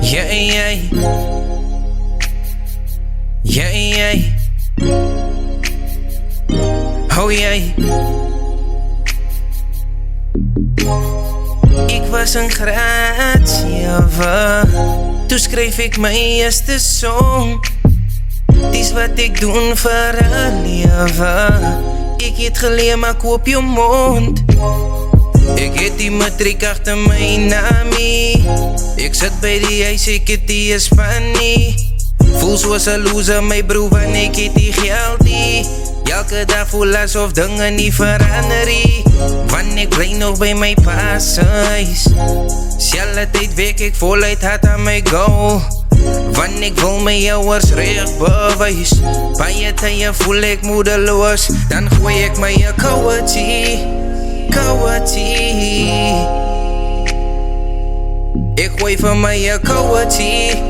Yeah, yeah. Yeah, yeah. Oh yeah. Ik was een graad 7. Toen schreef ik mijn eerste song. Dis wat ik doen voor een leven. Ik het geleerd, maar koop je mond. Ik het die matriek achter mijn naamie. Ik zit bij die huis, ik het die Hispanie. Voel zoals een loser, mijn broer, want ik het die geldie. Elke dag voel alsof dingen niet veranderen. Want ik blijf nog bij mijn pa's huis. Zelfde tijd werk ik voluit hard aan mijn goal. Want ik wil mijn ouders recht bewijs. Bij je tijden voel ik moedeloos. Dan gooi ik mijn koude thee. Ik gooi van mijn koude thee.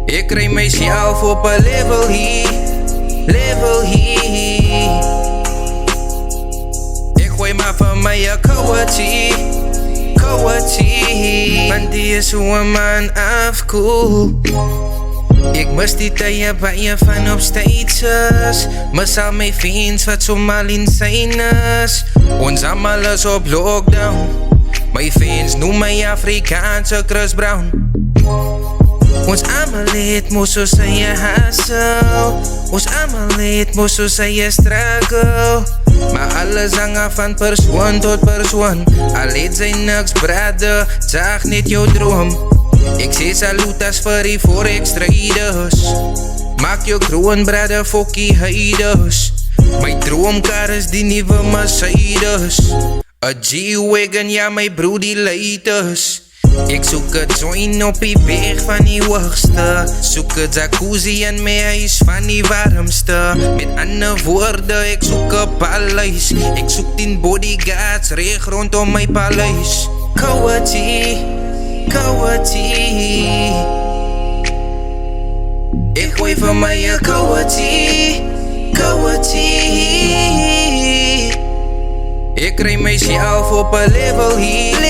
Ik krijg mezelf op een level hier. Ik gooi maar van mijn koude thee. Want die is hoe een man afkoelt. Ik mis die tijden bij je van op stages. Mis al mijn vriends wat zomaar insane is. Ons allemaal is op lockdown. Mijn vriends noemen mij Afrikaanse Chris Brown. Ons allemaal leed moest zo zijn je hustle. Ons allemaal leed moest zo zijn je struggle. Maar alles hangt van persoon tot persoon. Alleen zijn niks brada, zag niet jouw droom. Ik zie salutas voor die forex-traders. Maak je kroon brada, fokkie haters. Mijn droomkar is die nieuwe Mercedes. A G-Wagon, ja mijn broer die latest. Ik zoek het joint op die berg van die hoogste. Zoek het jacuzzi en mijn huis van die warmste. Met andere woorden, ik zoek een paleis. Ik zoek 10 bodyguards recht rondom mijn paleis. Koude thee. Ik gooi van mij koude thee. Ik krijg mezelf op een level hier.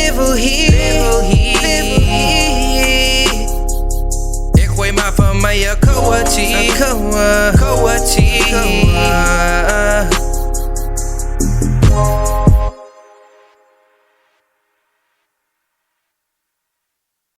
Ik gooi maar van mij koude thee.